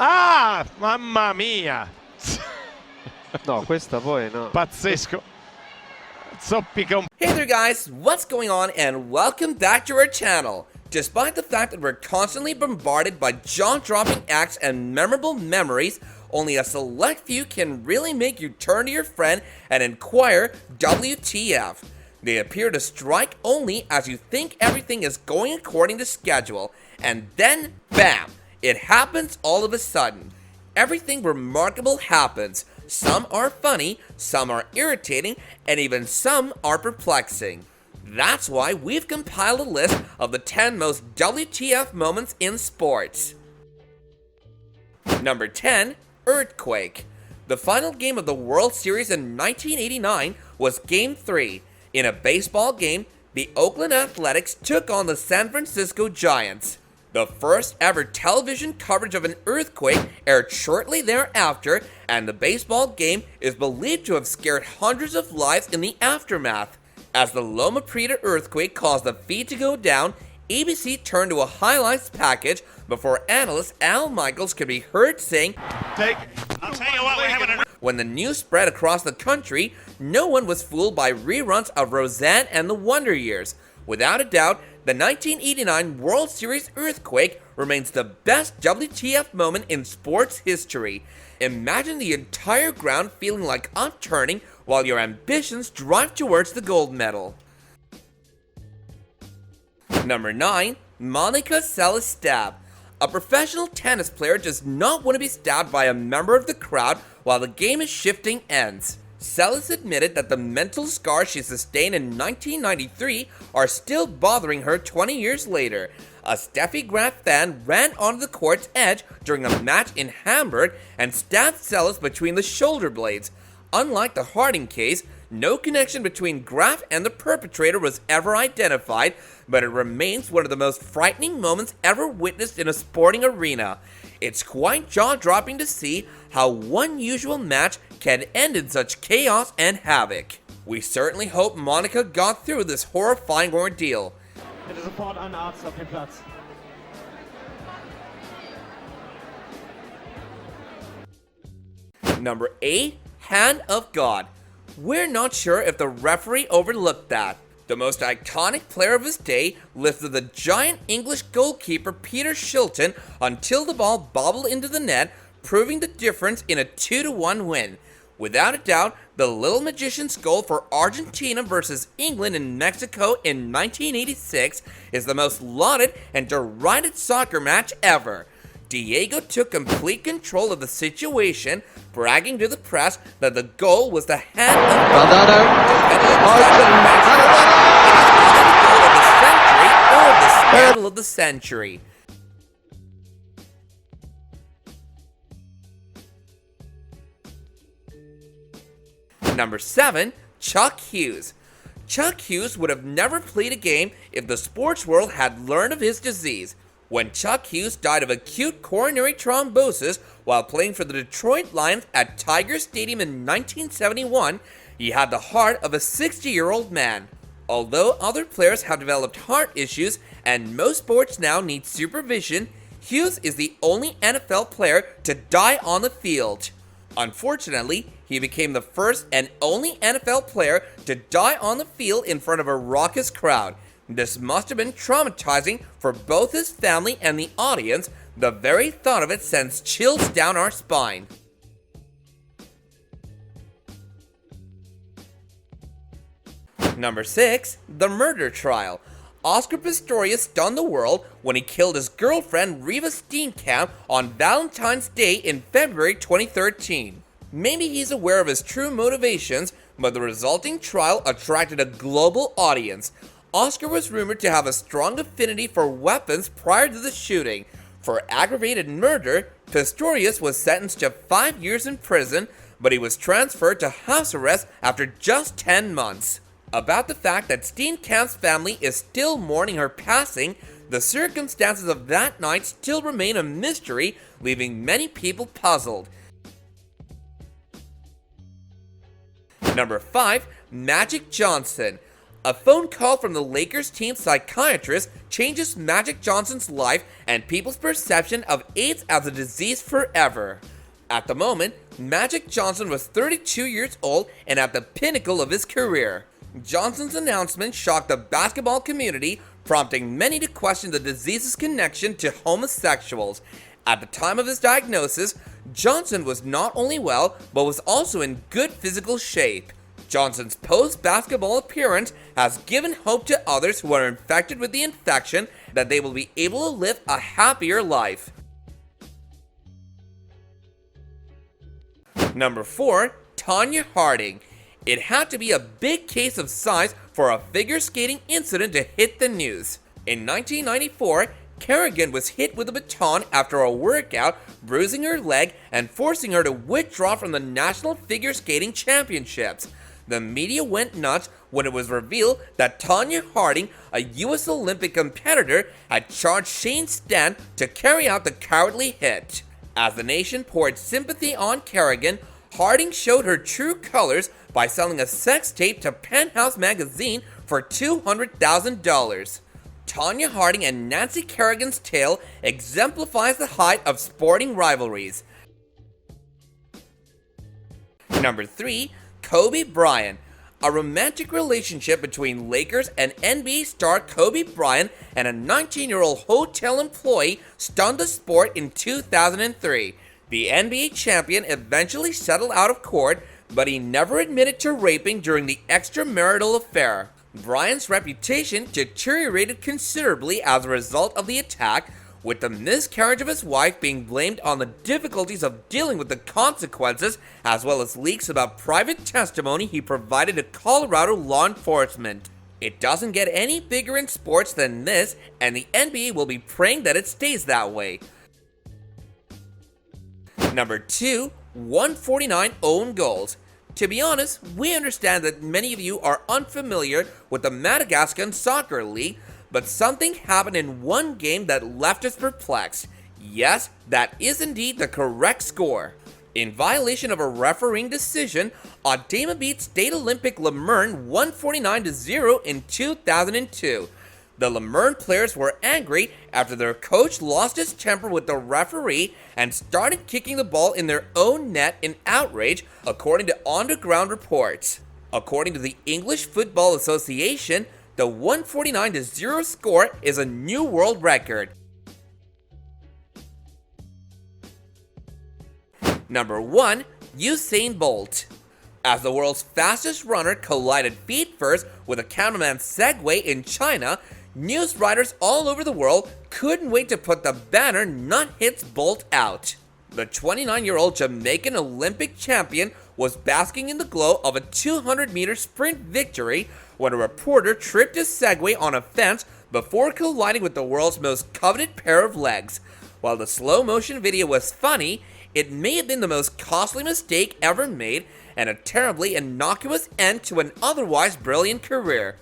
Ah, mamma mia! No, questa poi no. Pazzesco. Zoppica un... Hey there guys, what's going on and welcome back to our channel. Despite the fact that we're constantly bombarded by jaw-dropping acts and memorable memories, only a select few can really make you turn to your friend and inquire WTF. They appear to strike only as you think everything is going according to schedule, and then BAM! It happens all of a sudden. Everything remarkable happens. Some are funny, some are irritating, and even some are perplexing. That's why we've compiled a list of the 10 most WTF moments in sports. Number 10, Earthquake. The final game of the World Series in 1989 was Game 3. In a baseball game, the Oakland Athletics took on the San Francisco Giants. The first ever television coverage of an earthquake aired shortly thereafter, and the baseball game is believed to have scared hundreds of lives in the aftermath. As the Loma Prieta earthquake caused the feed to go down, ABC turned to a highlights package before analyst Al Michaels could be heard saying, I'll tell you what, we're having a... When the news spread across the country, no one was fooled by reruns of Roseanne and the Wonder Years. Without a doubt, the 1989 World Series earthquake remains the best WTF moment in sports history. Imagine the entire ground feeling like upturning while your ambitions drive towards the gold medal. Number 9, Monica Seles stab. A professional tennis player does not want to be stabbed by a member of the crowd while the game is shifting ends. Seles admitted that the mental scars she sustained in 1993 are still bothering her 20 years later. A Steffi Graf fan ran onto the court's edge during a match in Hamburg and stabbed Seles between the shoulder blades. Unlike the Harding case, no connection between Graf and the perpetrator was ever identified, but it remains one of the most frightening moments ever witnessed in a sporting arena. It's quite jaw-dropping to see how one usual match can end in such chaos and havoc. We certainly hope Monica got through this horrifying ordeal. Bitte sofort einen Arzt auf den Platz. Number 8, Hand of God. We're not sure if the referee overlooked that. The most iconic player of his day lifted the giant English goalkeeper Peter Shilton until the ball bobbled into the net, proving the difference in a 2-1 win. Without a doubt, the Little Magician's goal for Argentina versus England in Mexico in 1986 is the most lauded and derided soccer match ever. Diego took complete control of the situation, bragging to the press that the goal was the hand of God. It is either the goal of the century or the scandal of the century. Number 7, Chuck Hughes. Chuck Hughes would have never played a game if the sports world had learned of his disease. When Chuck Hughes died of acute coronary thrombosis while playing for the Detroit Lions at Tiger Stadium in 1971, he had the heart of a 60-year-old man. Although other players have developed heart issues and most sports now need supervision, Hughes is the only NFL player to die on the field. Unfortunately, he became the first and only NFL player to die on the field in front of a raucous crowd. This must have been traumatizing for both his family and the audience. The very thought of it sends chills down our spine. Number 6, the murder trial. Oscar Pistorius stunned the world when he killed his girlfriend Reva Steenkamp on Valentine's Day in February 2013. Maybe he's aware of his true motivations, but the resulting trial attracted a global audience. Oscar was rumored to have a strong affinity for weapons prior to the shooting. For aggravated murder, Pistorius was sentenced to 5 years in prison, but he was transferred to house arrest after just 10 months. About the fact that Steenkamp's family is still mourning her passing, the circumstances of that night still remain a mystery, leaving many people puzzled. Number 5, Magic Johnson. A phone call from the Lakers team psychiatrist changes Magic Johnson's life and people's perception of AIDS as a disease forever. At the moment, Magic Johnson was 32 years old and at the pinnacle of his career. Johnson's announcement shocked the basketball community, prompting many to question the disease's connection to homosexuals. At the time of his diagnosis, Johnson was not only well, but was also in good physical shape. Johnson's post-basketball appearance has given hope to others who are infected with the infection that they will be able to live a happier life. Number 4. Tonya Harding. It had to be a big case of size for a figure skating incident to hit the news. In 1994, Kerrigan was hit with a baton after a workout, bruising her leg and forcing her to withdraw from the National Figure Skating Championships. The media went nuts when it was revealed that Tonya Harding, a U.S. Olympic competitor, had charged Shane Stan to carry out the cowardly hit. As the nation poured sympathy on Kerrigan, Harding showed her true colors by selling a sex tape to Penthouse magazine for $200,000. Tonya Harding and Nancy Kerrigan's tale exemplifies the height of sporting rivalries. Number 3. Kobe Bryant. A romantic relationship between Lakers and NBA star Kobe Bryant and a 19-year-old hotel employee stunned the sport in 2003. The NBA champion eventually settled out of court, but he never admitted to raping during the extramarital affair. Bryant's reputation deteriorated considerably as a result of the attack, with the miscarriage of his wife being blamed on the difficulties of dealing with the consequences, as well as leaks about private testimony he provided to Colorado law enforcement. It doesn't get any bigger in sports than this, and the NBA will be praying that it stays that way. Number 2. 149 own goals. To be honest, we understand that many of you are unfamiliar with the Madagascar Soccer League, but something happened in one game that left us perplexed. Yes, that is indeed the correct score. In violation of a refereeing decision, Audema beat State Olympic Lemern 149-0 in 2002. The Lemern players were angry after their coach lost his temper with the referee and started kicking the ball in their own net in outrage, according to on-the-ground reports. According to the English Football Association, the 149-0 score is a new world record. Number 1. Usain Bolt. As the world's fastest runner collided feet first with a counterman Segway in China, news writers all over the world couldn't wait to put the banner "Nut Hits Bolt" out. The 29-year-old Jamaican Olympic champion was basking in the glow of a 200-meter sprint victory when a reporter tripped his Segway on a fence before colliding with the world's most coveted pair of legs. While the slow-motion video was funny, it may have been the most costly mistake ever made and a terribly innocuous end to an otherwise brilliant career.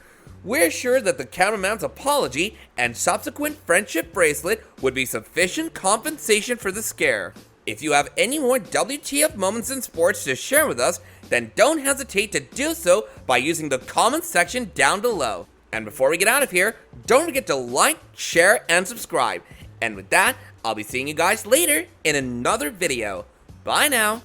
We're sure that the cameraman's apology and subsequent friendship bracelet would be sufficient compensation for the scare. If you have any more WTF moments in sports to share with us, then don't hesitate to do so by using the comment section down below. And before we get out of here, don't forget to like, share, and subscribe. And with that, I'll be seeing you guys later in another video. Bye now.